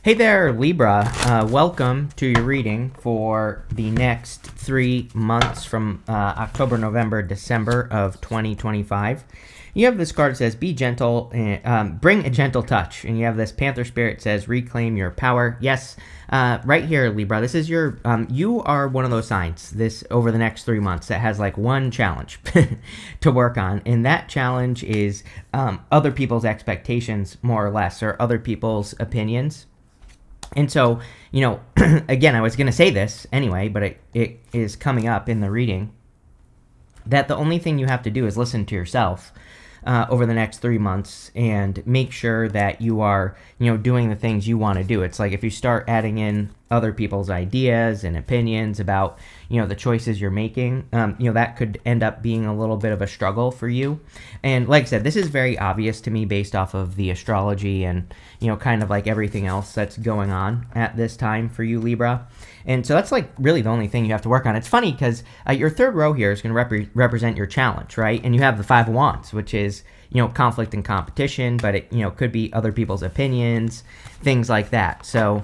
Hey there, Libra. Welcome to your reading for the next 3 months from October, November, December of 2025. You have this card that says, be gentle, and bring a gentle touch. And you have this Panther Spirit says, reclaim your power. Yes, right here, Libra, this is your, you are one of those signs this over the next 3 months that has like one challenge to work on. And that challenge is other people's expectations, more or less, or other people's opinions. And so, again, I was going to say this anyway, but it is coming up in the reading that the only thing you have to do is listen to yourself over the next 3 months and make sure that you are, doing the things you want to do. It's like if you start adding in other people's ideas and opinions about, the choices you're making, that could end up being a little bit of a struggle for you. And like I said, this is very obvious to me based off of the astrology and, kind of like everything else that's going on at this time for you, Libra. And so that's like really the only thing you have to work on. It's funny because your third row here is going to represent your challenge, right? And you have the Five of Wands, which is, conflict and competition, but it, could be other people's opinions, things like that. So,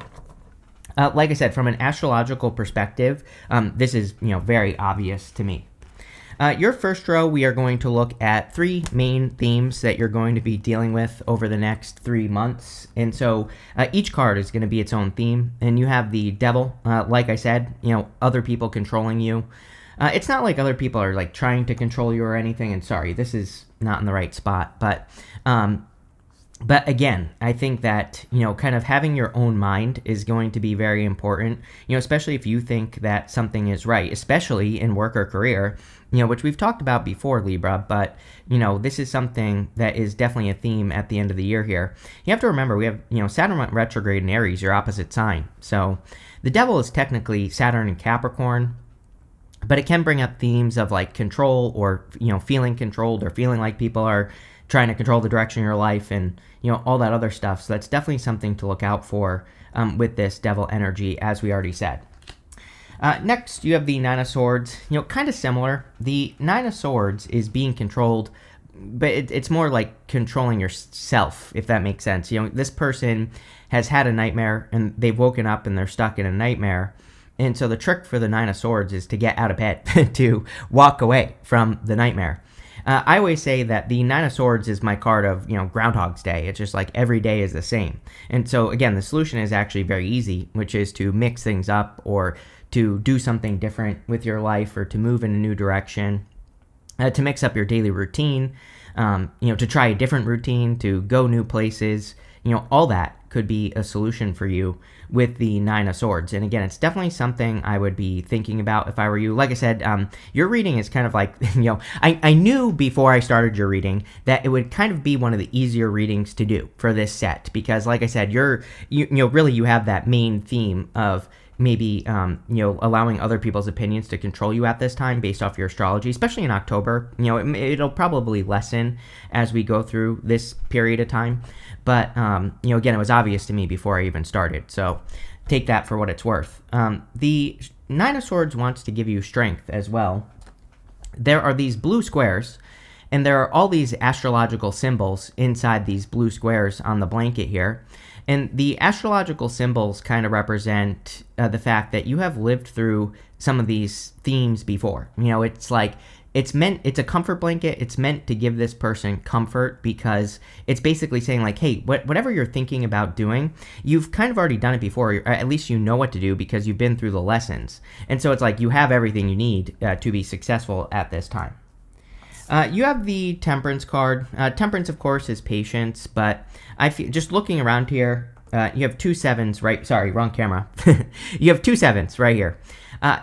like I said, from an astrological perspective, this is, very obvious to me. Your first row, we are going to look at three main themes that you're going to be dealing with over the next 3 months. And so each card is going to be its own theme. And you have the Devil, like I said, other people controlling you. It's not like other people are like trying to control you or anything. And sorry, this is not in the right spot. But again, I think that, kind of having your own mind is going to be very important, especially if you think that something is right, especially in work or career, which we've talked about before, Libra, but, this is something that is definitely a theme at the end of the year here. You have to remember, we have, Saturn went retrograde in Aries, your opposite sign. So the Devil is technically Saturn in Capricorn, but it can bring up themes of like control or, feeling controlled or feeling like people are trying to control the direction of your life and, all that other stuff. So that's definitely something to look out for with this Devil energy, as we already said. Next, you have the Nine of Swords, kind of similar. The Nine of Swords is being controlled, but it's more like controlling yourself, if that makes sense. This person has had a nightmare and they've woken up and they're stuck in a nightmare. And so the trick for the Nine of Swords is to get out of bed, to walk away from the nightmare. I always say that the Nine of Swords is my card of, Groundhog's Day. It's just like every day is the same. And so, again, the solution is actually very easy, which is to mix things up or to do something different with your life or to move in a new direction, to mix up your daily routine, to try a different routine, to go new places, all that could be a solution for you with the Nine of Swords. And again, it's definitely something I would be thinking about if I were you. Like I said, your reading is kind of like, I knew before I started your reading that it would kind of be one of the easier readings to do for this set because, like I said, really you have that main theme of maybe allowing other people's opinions to control you at this time based off your astrology, especially in October. It'll probably lessen as we go through this period of time, but again, it was obvious to me before I even started, so take that for what it's worth. The Nine of Swords wants to give you strength as well. There are these blue squares, and there are all these astrological symbols inside these blue squares on the blanket here. And the astrological symbols kind of represent the fact that you have lived through some of these themes before. It's like, it's a comfort blanket. It's meant to give this person comfort because it's basically saying like, hey, whatever you're thinking about doing, you've kind of already done it before, or at least you know what to do because you've been through the lessons. And so it's like you have everything you need to be successful at this time. You have the Temperance card. Temperance, of course, is patience, but I feel just looking around here, you have 2 sevens, right? Sorry, wrong camera. You have 2 sevens right here.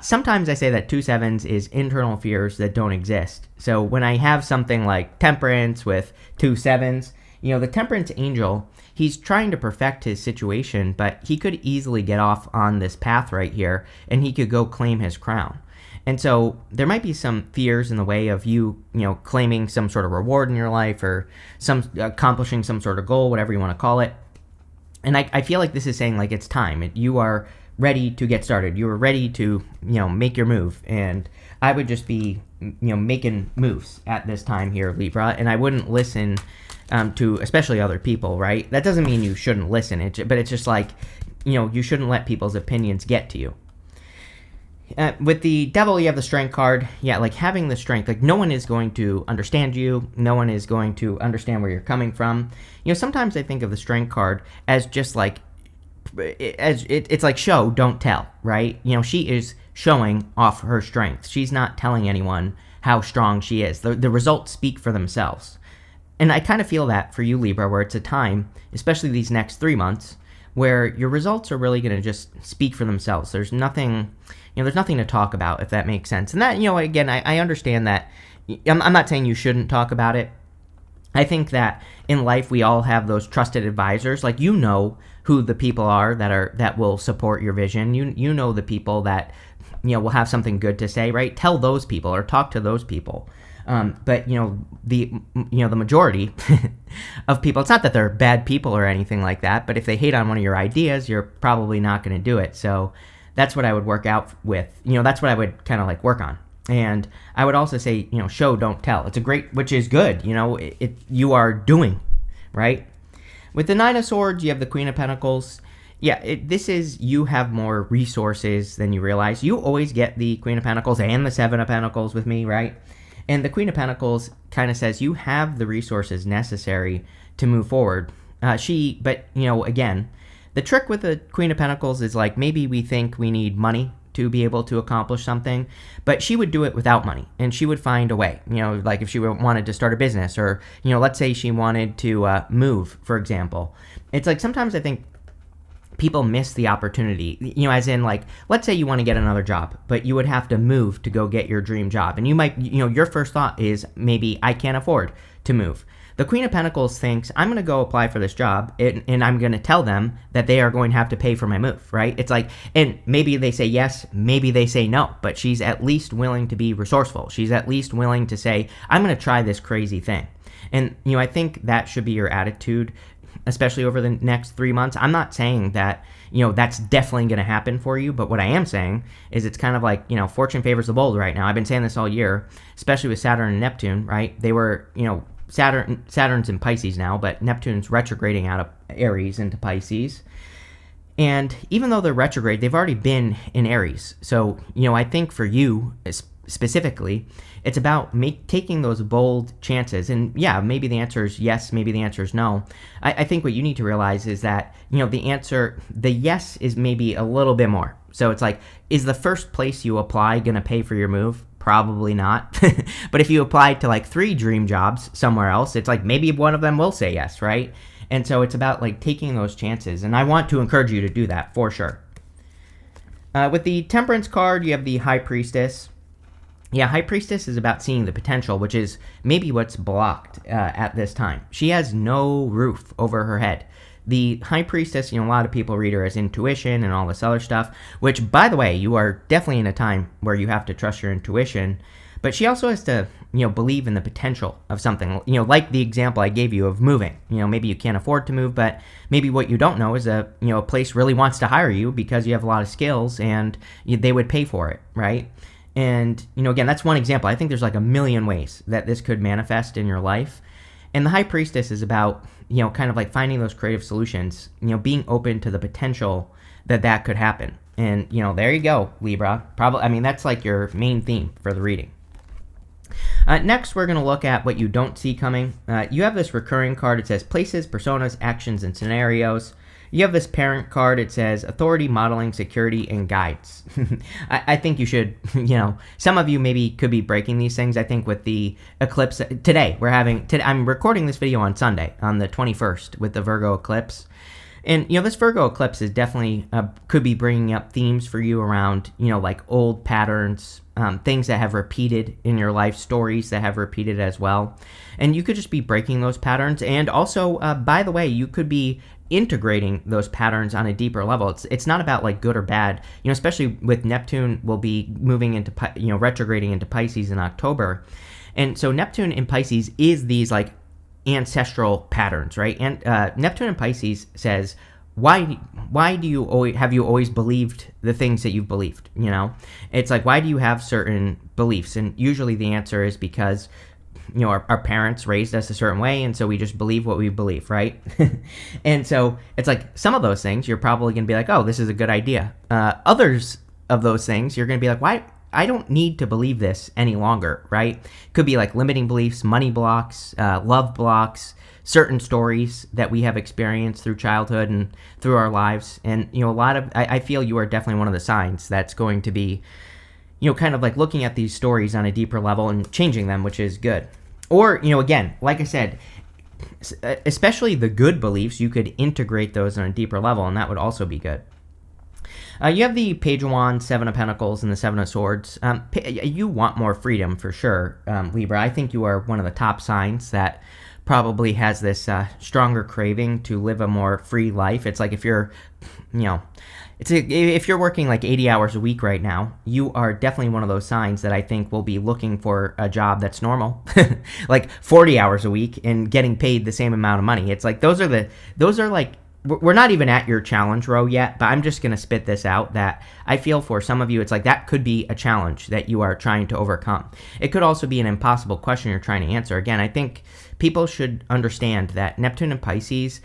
Sometimes I say that 2 sevens is internal fears that don't exist. So when I have something like Temperance with 2 sevens, the Temperance angel, he's trying to perfect his situation, but he could easily get off on this path right here, and he could go claim his crown. And so there might be some fears in the way of you, claiming some sort of reward in your life or accomplishing some sort of goal, whatever you want to call it. And I feel like this is saying like it's time. You are ready to get started. You are ready to, make your move. And I would just be, making moves at this time here, Libra. And I wouldn't listen to especially other people, right? That doesn't mean you shouldn't listen, but it's just like, you shouldn't let people's opinions get to you. With the devil, you have the strength card. Yeah, like having the strength, like no one is going to understand you. No one is going to understand where you're coming from. Sometimes I think of the strength card as just like, it's like show, don't tell, right? She is showing off her strength. She's not telling anyone how strong she is. The results speak for themselves. And I kind of feel that for you, Libra, where it's a time, especially these next 3 months, where your results are really going to just speak for themselves. There's nothing to talk about, if that makes sense. And that, again, I understand that. I'm not saying you shouldn't talk about it. I think that in life we all have those trusted advisors. Like, who the people are that will support your vision. You know the people that will have something good to say, right? Tell those people or talk to those people. But the majority of people, it's not that they're bad people or anything like that, but if they hate on one of your ideas, you're probably not going to do it. So that's what I would work out with. That's what I would kind of like work on. And I would also say, show, don't tell. It's which is good. You are doing, right? With the Nine of Swords, you have the Queen of Pentacles. Yeah, you have more resources than you realize. You always get the Queen of Pentacles and the Seven of Pentacles with me, right? And the Queen of Pentacles kind of says you have the resources necessary to move forward. But again, the trick with the Queen of Pentacles is like maybe we think we need money to be able to accomplish something, but she would do it without money, and she would find a way. Like if she wanted to start a business, or let's say she wanted to move, for example. It's like sometimes I think people miss the opportunity, as in like, let's say you want to get another job, but you would have to move to go get your dream job. And you might, your first thought is maybe I can't afford to move. The Queen of Pentacles thinks, I'm going to go apply for this job, and I'm going to tell them that they are going to have to pay for my move, right? It's like, and maybe they say yes, maybe they say no, but she's at least willing to be resourceful. She's at least willing to say, I'm going to try this crazy thing. And, I think that should be your attitude, especially over the next 3 months. I'm not saying that, that's definitely going to happen for you, but what I am saying is it's kind of like, fortune favors the bold right now. I've been saying this all year, especially with Saturn and Neptune, right? They were, Saturn's in Pisces now, but Neptune's retrograding out of Aries into Pisces. And even though they're retrograde, they've already been in Aries. So, I think for you specifically, it's about taking those bold chances. And yeah, maybe the answer is yes, maybe the answer is no. I think what you need to realize is that, the yes is maybe a little bit more. So it's like, is the first place you apply going to pay for your move? Probably not. But if you apply to like 3 dream jobs somewhere else, it's like maybe one of them will say yes, right? And so it's about like taking those chances. And I want to encourage you to do that for sure. With the Temperance card, you have the High Priestess. Yeah, High Priestess is about seeing the potential, which is maybe what's blocked at this time. She has no roof over her head. The High Priestess, a lot of people read her as intuition and all this other stuff, which, by the way, you are definitely in a time where you have to trust your intuition, but she also has to, believe in the potential of something, like the example I gave you of moving. Maybe you can't afford to move, but maybe what you don't know is a place really wants to hire you because you have a lot of skills and they would pay for it, right? And, again, that's one example. I think there's like a million ways that this could manifest in your life. And the High Priestess is about, kind of like finding those creative solutions, being open to the potential that could happen. And, there you go, Libra. That's like your main theme for the reading. Next, we're going to look at what you don't see coming. You have this recurring card. It says places, personas, actions, and scenarios. You have this parent card. It says authority, modeling, security, and guides. I think you should, some of you maybe could be breaking these things. I think with the eclipse today, I'm recording this video on Sunday, on the 21st, with the Virgo eclipse. And, this Virgo eclipse is definitely, could be bringing up themes for you around, like old patterns, things that have repeated in your life, stories that have repeated as well. And you could just be breaking those patterns. And also, by the way, you could be integrating those patterns on a deeper level. It's not about like good or bad, especially with Neptune will be moving into, retrograding into Pisces in October. And so Neptune in Pisces is these like ancestral patterns, right? And Neptune in Pisces says, why do you always believed the things that you've believed? It's like, why do you have certain beliefs? And usually the answer is because our parents raised us a certain way, and so we just believe what we believe, right? And so it's like some of those things you're probably going to be like, oh, this is a good idea. Others of those things you're going to be like, why? I don't need to believe this any longer, right? Could be like limiting beliefs, money blocks, love blocks, certain stories that we have experienced through childhood and through our lives. And, I feel you are definitely one of the signs that's going to be, kind of like looking at these stories on a deeper level and changing them, which is good. Or, again, like I said, especially the good beliefs, you could integrate those on a deeper level, and that would also be good. You have the Page of Wands, Seven of Pentacles, and the Seven of Swords. You want more freedom for sure, Libra. I think you are one of the top signs that probably has this stronger craving to live a more free life. It's like if you're, if you're working like 80 hours a week right now, you are definitely one of those signs that I think will be looking for a job that's normal, like 40 hours a week and getting paid the same amount of money. It's like those are like, we're not even at your challenge row yet, but I'm just going to spit this out that I feel for some of you, it's like that could be a challenge that you are trying to overcome. It could also be an impossible question you're trying to answer. Again, I think people should understand that Neptune and Pisces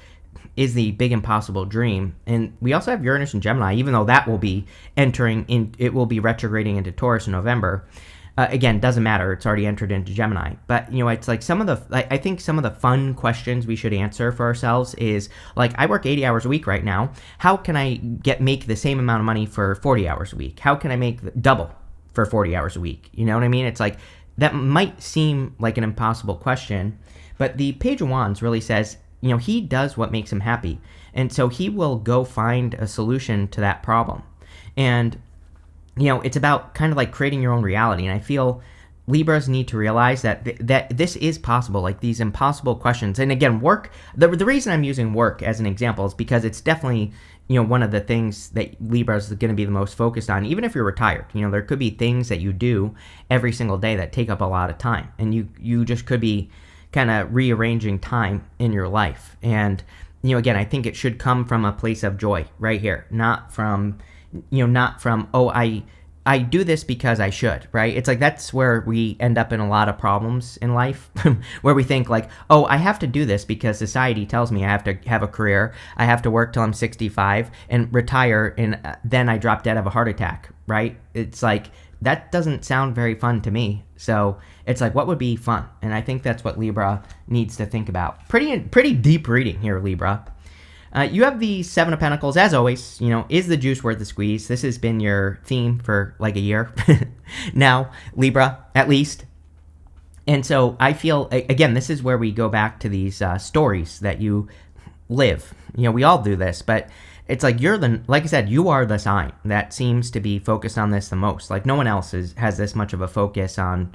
is the big impossible dream. And we also have Uranus and Gemini, even though that will be it will be retrograding into Taurus in November. Again, doesn't matter. It's already entered into Gemini. But, it's like I think some of the fun questions we should answer for ourselves is, like, I work 80 hours a week right now. How can I make the same amount of money for 40 hours a week? How can I make double for 40 hours a week? You know what I mean? It's like, that might seem like an impossible question, but the Page of Wands really says, he does what makes him happy. And so he will go find a solution to that problem. And it's about kind of like creating your own reality. And I feel Libras need to realize that that this is possible, like these impossible questions. And again, work, the reason I'm using work as an example is because it's definitely, one of the things that Libras is going to be the most focused on. Even if you're retired, there could be things that you do every single day that take up a lot of time. And you just could be kind of rearranging time in your life. And, again, I think it should come from a place of joy right here, not from, oh, I do this because I should, right? It's like that's where we end up in a lot of problems in life, where we think like, oh, I have to do this because society tells me I have to have a career, I have to work till I'm 65 and retire, and then I drop dead of a heart attack, right? It's like, that doesn't sound very fun to me. So it's like, what would be fun? And I think that's what Libra needs to think about. Pretty deep reading here, Libra. You have the Seven of Pentacles, as always. Is the juice worth the squeeze? This has been your theme for like a year now, Libra, at least. And so I feel, again, this is where we go back to these stories that you live. We all do this, but it's like like I said, you are the sign that seems to be focused on this the most. Like no one else has this much of a focus on,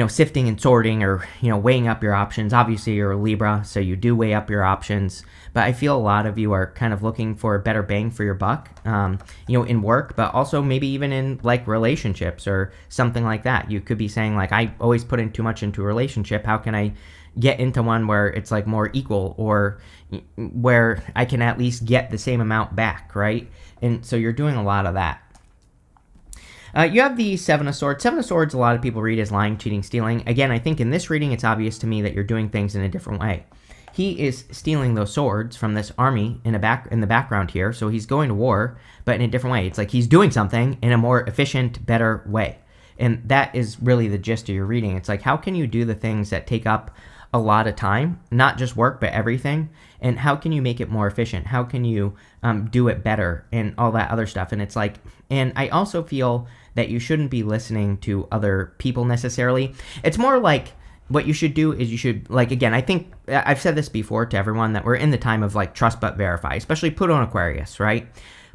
sifting and sorting or, weighing up your options. Obviously, you're a Libra, so you do weigh up your options. But I feel a lot of you are kind of looking for a better bang for your buck, in work, but also maybe even in like relationships or something like that. You could be saying like, I always put in too much into a relationship. How can I get into one where it's like more equal, or where I can at least get the same amount back, right? And so you're doing a lot of that. You have the Seven of Swords. Seven of Swords, a lot of people read as lying, cheating, stealing. Again, I think in this reading, it's obvious to me that you're doing things in a different way. He is stealing those swords from this army in the background here, so he's going to war, but in a different way. It's like he's doing something in a more efficient, better way. And that is really the gist of your reading. It's like, how can you do the things that take up a lot of time, not just work, but everything? And how can you make it more efficient? How can you do it better and all that other stuff? And it's like, and I also feel that you shouldn't be listening to other people necessarily. It's more like what you should do is you should, like, again, I think I've said this before to everyone that we're in the time of like trust but verify, especially Pluto and Aquarius, right?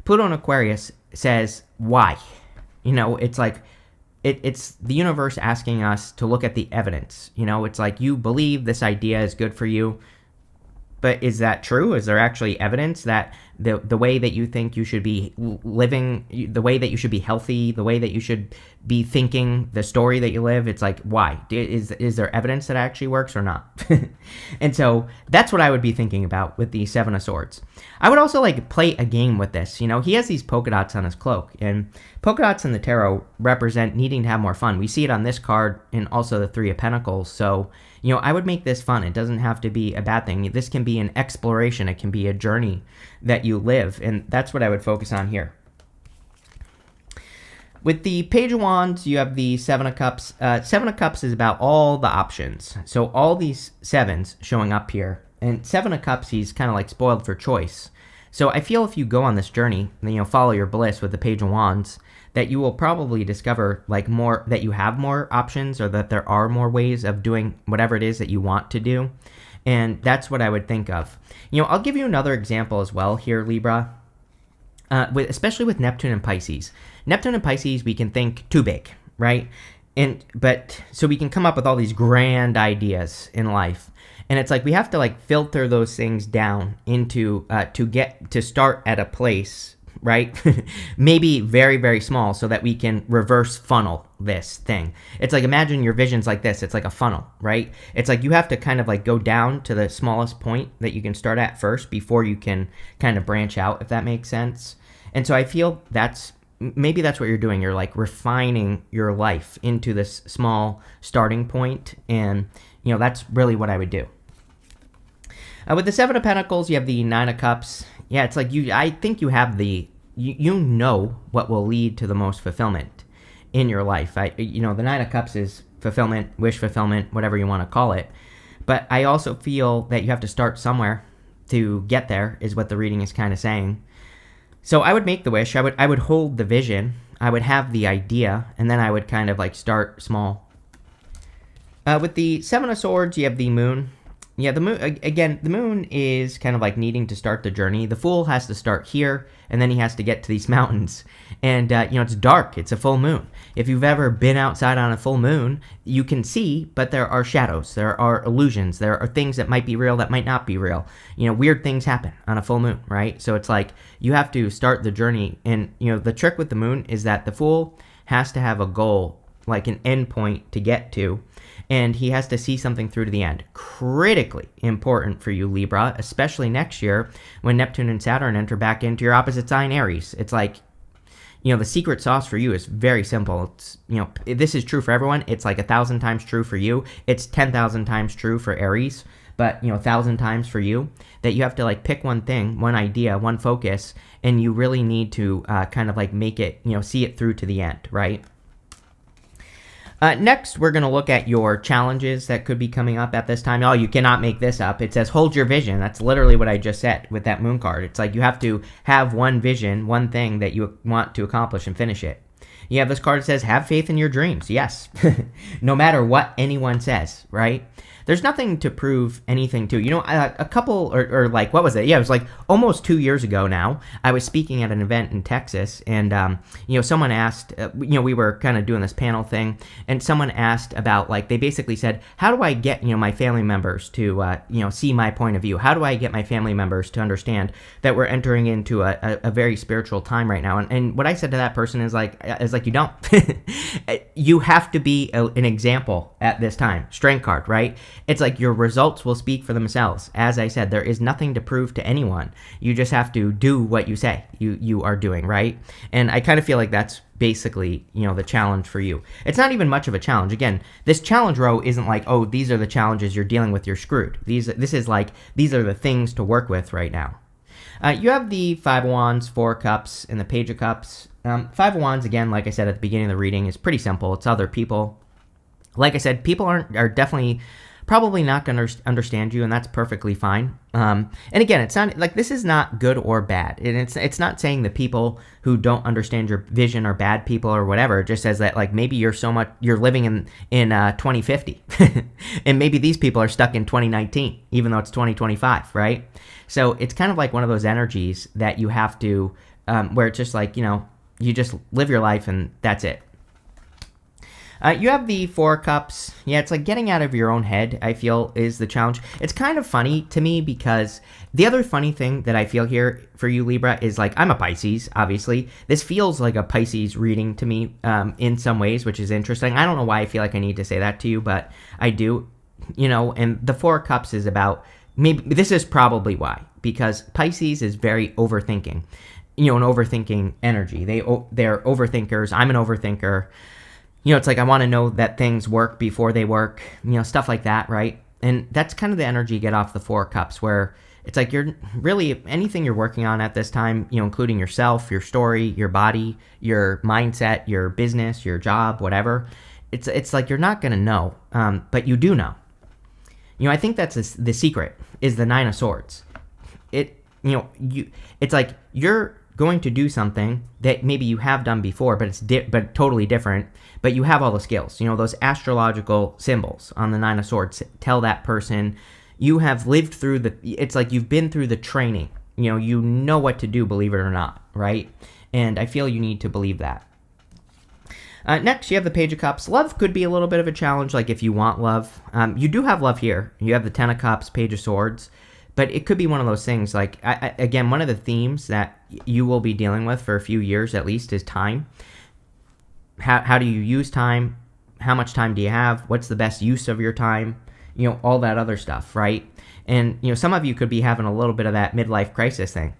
Pluto and Aquarius says, why? It's like, it's the universe asking us to look at the evidence. It's like, you believe this idea is good for you, but is that true? Is there actually evidence that the way that you think you should be living, the way that you should be healthy, the way that you should be thinking, the story that you live. It's like, why? Is there evidence that actually works or not? And so that's what I would be thinking about with the Seven of Swords. I would also like play a game with this. He has these polka dots on his cloak, and polka dots in the tarot represent needing to have more fun. We see it on this card and also the Three of Pentacles. So, I would make this fun. It doesn't have to be a bad thing. This can be an exploration. It can be a journey that you live, and that's what I would focus on here. With the Page of Wands, you have the Seven of Cups. Seven of Cups is about all the options. So all these sevens showing up here. And Seven of Cups, he's kind of like spoiled for choice. So I feel if you go on this journey, follow your bliss with the Page of Wands, that you will probably discover like more, that you have more options, or that there are more ways of doing whatever it is that you want to do. And that's what I would think of. I'll give you another example as well here, Libra. Especially with Neptune and Pisces. Neptune and Pisces, we can think too big, right? But so we can come up with all these grand ideas in life. And it's like we have to like filter those things down into to start at a place, right? Maybe very, very small, so that we can reverse funnel this thing. It's like, imagine your vision's like this. It's like a funnel, right? It's like you have to kind of like go down to the smallest point that you can start at first before you can kind of branch out, if that makes sense. And so I feel maybe that's what you're doing. You're like refining your life into this small starting point. And, that's really what I would do. With the Seven of Pentacles, you have the Nine of Cups. Yeah, it's like I think you have you know what will lead to the most fulfillment in your life. The Nine of Cups is fulfillment, wish fulfillment, whatever you want to call it. But I also feel that you have to start somewhere to get there, is what the reading is kind of saying. So I would make the wish. I would hold the vision. I would have the idea, and then I would kind of like start small. With the Seven of Swords, you have the Moon. Yeah, the moon, again, the moon is kind of like needing to start the journey. The Fool has to start here, and then he has to get to these mountains. And, it's dark. It's a full moon. If you've ever been outside on a full moon, you can see, but there are shadows. There are illusions. There are things that might be real that might not be real. Weird things happen on a full moon, right? So it's like you have to start the journey. And, the trick with the moon is that the Fool has to have a goal, like an end point to get to. And he has to see something through to the end. Critically important for you, Libra, especially next year when Neptune and Saturn enter back into your opposite sign, Aries. It's like, the secret sauce for you is very simple. It's, this is true for everyone. It's like 1,000 times true for you. It's 10,000 times true for Aries, but, 1,000 times for you. That you have to like pick one thing, one idea, one focus, and you really need to kind of like make it, see it through to the end, right? Next, we're going to look at your challenges that could be coming up at this time. Oh, you cannot make this up. It says, hold your vision. That's literally what I just said with that moon card. It's like you have to have one vision, one thing that you want to accomplish and finish it. You have this card that says, have faith in your dreams. Yes. No matter what anyone says, right? There's nothing to prove anything to. A couple, or like, what was it? Yeah, it was like almost 2 years ago now. I was speaking at an event in Texas, and, someone asked, we were kind of doing this panel thing, and someone asked about, like, they basically said, how do I get, my family members to, see my point of view? How do I get my family members to understand that we're entering into a very spiritual time right now? And what I said to that person is like, you don't. You have to be an example at this time. Strength card, right? It's like your results will speak for themselves. As I said, there is nothing to prove to anyone. You just have to do what you say you are doing, right? And I kind of feel like that's basically, the challenge for you. It's not even much of a challenge. Again, this challenge row isn't like, oh, these are the challenges you're dealing with, you're screwed. This is like, these are the things to work with right now. You have the Five of Wands, Four of Cups, and the Page of Cups. Five of Wands, again, like I said at the beginning of the reading, is pretty simple. It's other people. Like I said, people are definitely probably not going to understand you, and that's perfectly fine. And again, it's not like this is not good or bad. And it's not saying that people who don't understand your vision are bad people or whatever. It just says that like maybe you're living in 2050, and maybe these people are stuck in 2019, even though it's 2025, right? So it's kind of like one of those energies that you have to, where it's just like you just live your life and that's it. You have the Four of Cups. Yeah, it's like getting out of your own head, I feel, is the challenge. It's kind of funny to me because the other funny thing that I feel here for you, Libra, is like, I'm a Pisces, obviously. This feels like a Pisces reading to me in some ways, which is interesting. I don't know why I feel like I need to say that to you, but I do. And the Four of Cups is about, maybe this is probably why, because Pisces is very overthinking, an overthinking energy. They're overthinkers. I'm an overthinker. It's like I want to know that things work before they work, stuff like that, right? And that's kind of the energy you get off the Four of Cups, where it's like you're really, anything you're working on at this time, including yourself, your story, your body, your mindset, your business, your job, whatever, it's like you're not going to know, but you do know. I think that's the secret, is the Nine of Swords. It's like you're going to do something that maybe you have done before, but it's but totally different, but you have all the skills. Those astrological symbols on the Nine of Swords tell that person you have lived through it's like you've been through the training. You know what to do, believe it or not, right? And I feel you need to believe that. Next, you have the Page of Cups. Love could be a little bit of a challenge, like if you want love. You do have love here. You have the Ten of Cups, Page of Swords. But it could be one of those things, like, again, one of the themes that you will be dealing with for a few years at least is time. How do you use time? How much time do you have? What's the best use of your time? All that other stuff, right? And, some of you could be having a little bit of that midlife crisis thing.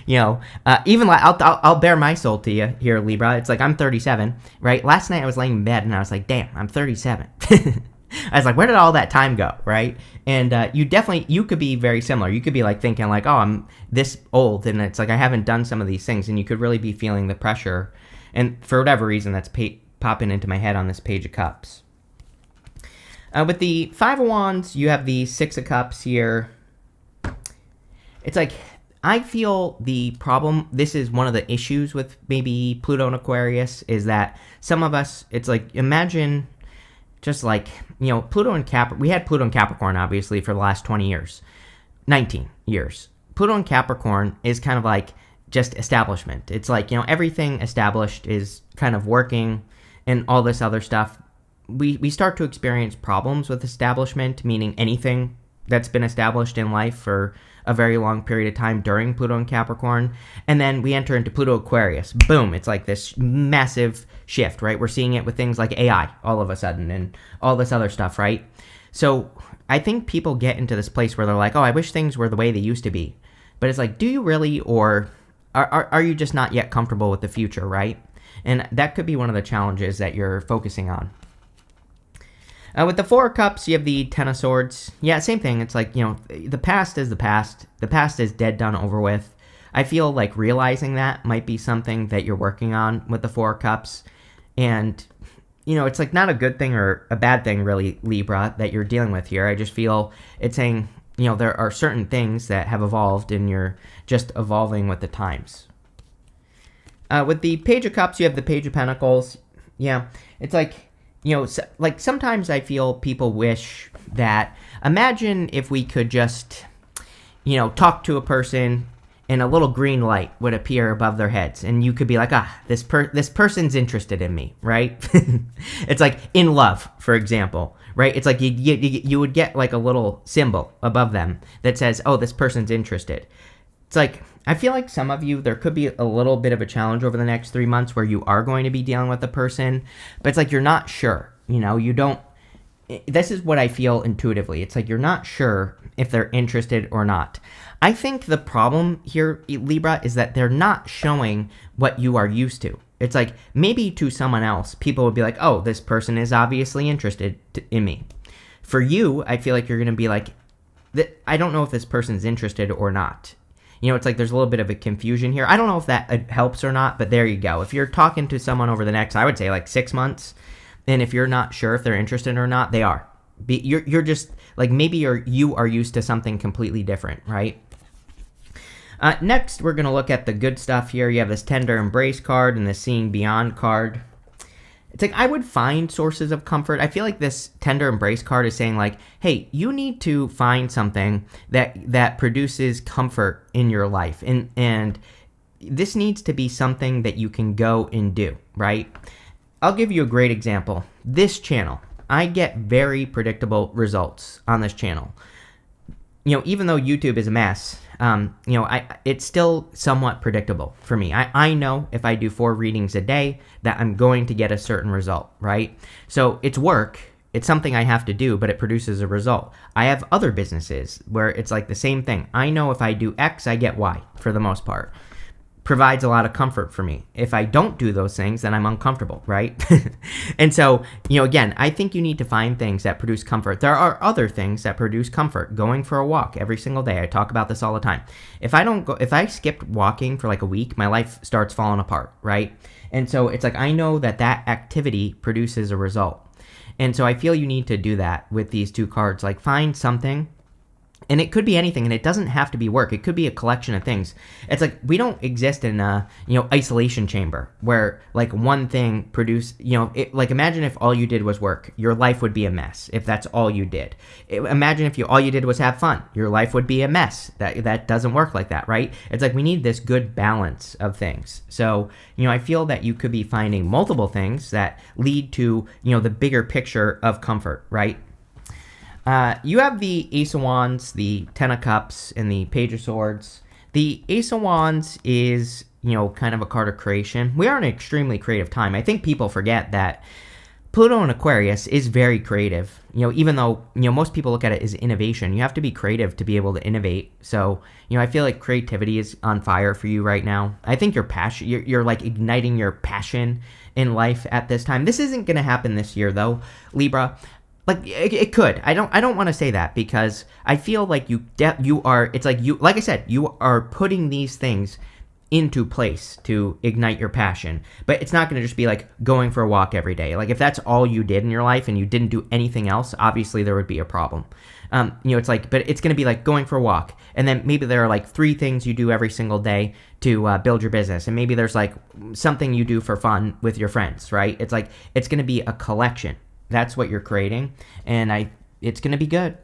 Even like, I'll bare my soul to you here, Libra. It's like, I'm 37, right? Last night I was laying in bed and I was like, damn, I'm 37. I was like, where did all that time go, right? And you could be very similar. You could be like thinking like, oh, I'm this old, and it's like I haven't done some of these things, and you could really be feeling the pressure. And for whatever reason, that's popping into my head on this Page of Cups. With the Five of Wands, you have the Six of Cups here. It's like, I feel the problem, this is one of the issues with maybe Pluto and Aquarius, is that some of us, it's like, imagine just like, Pluto and Capricorn. We had Pluto and Capricorn, obviously, for the last 20 years. 19 years. Pluto and Capricorn is kind of like just establishment. It's like, everything established is kind of working and all this other stuff. We start to experience problems with establishment, meaning anything that's been established in life for a very long period of time during Pluto and Capricorn. And then we enter into Pluto Aquarius. Boom. It's like this massive shift, right? We're seeing it with things like AI all of a sudden and all this other stuff, right? So I think people get into this place where they're like, oh, I wish things were the way they used to be. But it's like, do you really, or are you just not yet comfortable with the future, right? And that could be one of the challenges that you're focusing on. With the Four of Cups, you have the Ten of Swords. Yeah, same thing. It's like, the past is the past. The past is dead, done, over with. I feel like realizing that might be something that you're working on with the Four of Cups. And, it's like not a good thing or a bad thing, really, Libra, that you're dealing with here. I just feel it's saying, there are certain things that have evolved and you're just evolving with the times. With the Page of Cups, you have the Page of Pentacles. Yeah, it's like, like sometimes I feel people wish that, imagine if we could just, talk to a person and a little green light would appear above their heads and you could be like, this person's interested in me, right? It's like in love, for example, right? It's like you would get like a little symbol above them that says, oh, this person's interested. It's like, I feel like some of you, there could be a little bit of a challenge over the next 3 months where you are going to be dealing with a person, but it's like you're not sure, you don't, this is what I feel intuitively. It's like you're not sure if they're interested or not. I think the problem here, Libra, is that they're not showing what you are used to. It's like maybe to someone else, people would be like, oh, this person is obviously interested in me. For you, I feel like you're going to be like, I don't know if this person's interested or not. It's like there's a little bit of a confusion here. I don't know if that helps or not, but there you go. If you're talking to someone over the next, I would say like 6 months, and if you're not sure if they're interested or not, they are. You're just like, maybe you are used to something completely different, right? Next, we're going to look at the good stuff here. You have this Tender Embrace card and the Seeing Beyond card. It's like I would find sources of comfort. I feel like this Tender Embrace card is saying like, hey, you need to find something that produces comfort in your life. And this needs to be something that you can go and do, right? I'll give you a great example. This channel, I get very predictable results on this channel. Even though YouTube is a mess, it's still somewhat predictable for me. I know if I do 4 readings a day that I'm going to get a certain result, right? So it's work. It's something I have to do, but it produces a result. I have other businesses where it's like the same thing. I know if I do X, I get Y for the most part. Provides a lot of comfort for me. If I don't do those things, then I'm uncomfortable, right? And so, again, I think you need to find things that produce comfort. There are other things that produce comfort. Going for a walk every single day. I talk about this all the time. If I skipped walking for like a week, my life starts falling apart, right? And so it's like I know that activity produces a result. And so I feel you need to do that with these 2 cards. Like find something. And it could be anything, and it doesn't have to be work. It could be a collection of things. It's like we don't exist in a isolation chamber where like one thing like imagine if all you did was work. Your life would be a mess if that's all you did. Imagine if all you did was have fun. Your life would be a mess. That doesn't work like that, right? It's like we need this good balance of things. So, I feel that you could be finding multiple things that lead to, the bigger picture of comfort, right? You have the Ace of Wands, the Ten of Cups, and the Page of Swords. The Ace of Wands is, kind of a card of creation. We are in an extremely creative time. I think people forget that Pluto in Aquarius is very creative. Even though, most people look at it as innovation, you have to be creative to be able to innovate. So, I feel like creativity is on fire for you right now. I think your passion, you're like igniting your passion in life at this time. This isn't going to happen this year, though, Libra. Like it could. I don't want to say that because I feel like you are. It's like like I said, you are putting these things into place to ignite your passion. But it's not going to just be like going for a walk every day. Like if that's all you did in your life and you didn't do anything else, obviously there would be a problem. It's like, but it's going to be like going for a walk, and then maybe there are like 3 things you do every single day to build your business, and maybe there's like something you do for fun with your friends, right? It's like it's going to be a collection. That's what you're creating, and it's going to be good.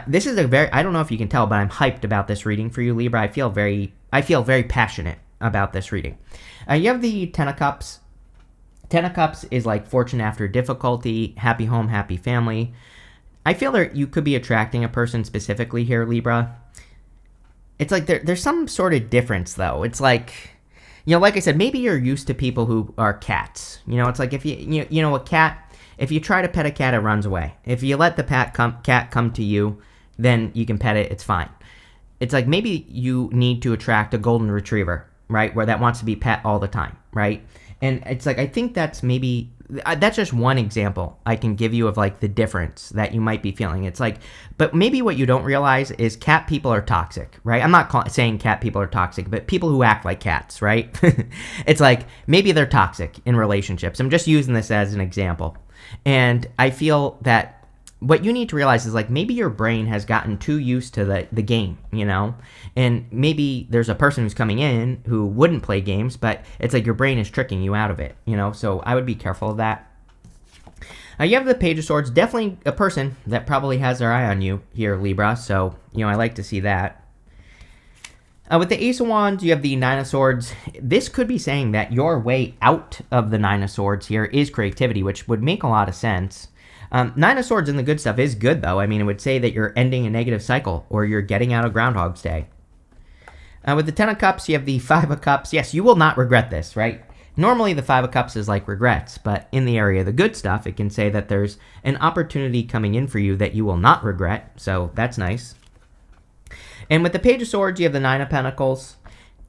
This is I don't know if you can tell, but I'm hyped about this reading for you, Libra. I feel very passionate about this reading. You have the Ten of Cups. Ten of Cups is like fortune after difficulty, happy home, happy family. I feel that you could be attracting a person specifically here, Libra. It's like there's some sort of difference, though. It's like, like I said, maybe you're used to people who are cats. It's like if a cat. If you try to pet a cat, it runs away. If you let the cat come to you, then you can pet it. It's fine. It's like maybe you need to attract a golden retriever, right? Where that wants to be pet all the time, right? And it's like I think that's just one example I can give you of like the difference that you might be feeling. It's like, but maybe what you don't realize is cat people are toxic, right? I'm not saying cat people are toxic, but people who act like cats, right? It's like maybe they're toxic in relationships. I'm just using this as an example. And I feel that what you need to realize is like maybe your brain has gotten too used to the game, and maybe there's a person who's coming in who wouldn't play games, but it's like your brain is tricking you out of it, so I would be careful of that. You have the Page of Swords, definitely a person that probably has their eye on you here, Libra, so I like to see that. With the Ace of Wands, you have the Nine of Swords. This could be saying that your way out of the Nine of Swords here is creativity, which would make a lot of sense. Nine of Swords and the good stuff is good, though. I mean, it would say that you're ending a negative cycle or you're getting out of Groundhog's Day. With the Ten of Cups, you have the Five of Cups. Yes, you will not regret this, right? Normally, the Five of Cups is like regrets, but in the area of the good stuff, it can say that there's an opportunity coming in for you that you will not regret, so that's nice. And with the Page of Swords, you have the Nine of Pentacles.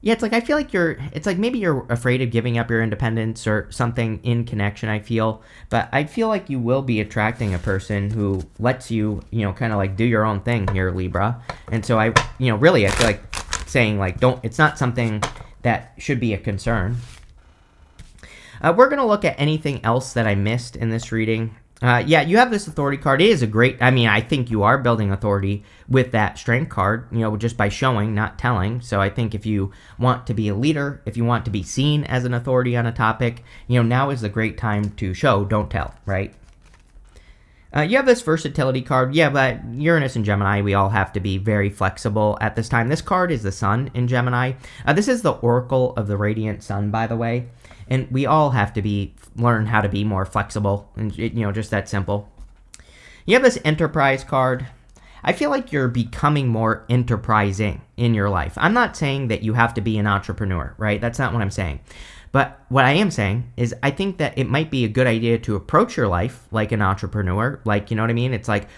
Yeah, it's like I feel like it's like maybe you're afraid of giving up your independence or something in connection, I feel. But I feel like you will be attracting a person who lets you, kind of like do your own thing here, Libra. And so really I feel like saying like it's not something that should be a concern. We're going to look at anything else that I missed in this reading. Yeah, you have this authority card. It is I think you are building authority with that strength card, just by showing, not telling. So I think if you want to be a leader, if you want to be seen as an authority on a topic, now is the great time to show, don't tell, right? You have this versatility card. Yeah, but Uranus and Gemini, we all have to be very flexible at this time. This card is the Sun in Gemini. This is the Oracle of the Radiant Sun, by the way. And we all have to learn how to be more flexible, and just that simple. You have this Enterprise card. I feel like you're becoming more enterprising in your life. I'm not saying that you have to be an entrepreneur, right? That's not what I'm saying. But what I am saying is I think that it might be a good idea to approach your life like an entrepreneur. Like, you know what I mean? It's like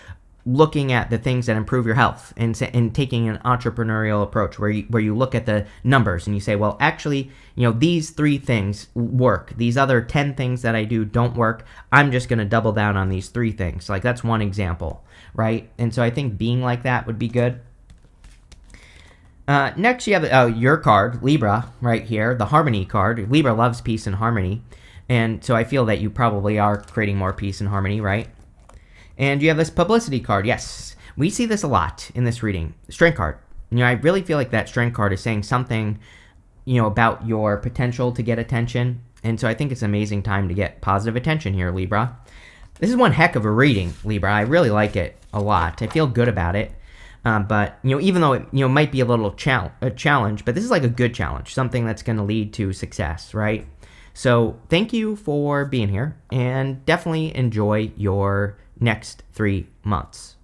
looking at the things that improve your health and taking an entrepreneurial approach where you look at the numbers and you say, well, actually, these 3 things work. These other 10 things that I do don't work. I'm just going to double down on these 3 things. Like, that's one example, right? And so I think being like that would be good. Next, you have your card, Libra, right here, the Harmony card. Libra loves peace and harmony. And so I feel that you probably are creating more peace and harmony, right? And you have this Publicity card. Yes, we see this a lot in this reading. Strength card. I really feel like that Strength card is saying something, about your potential to get attention. And so I think it's an amazing time to get positive attention here, Libra. This is one heck of a reading, Libra. I really like it a lot. I feel good about it. But, even though it, might be a little challenge, but this is like a good challenge, something that's going to lead to success, right? So thank you for being here, and definitely enjoy your next 3 months.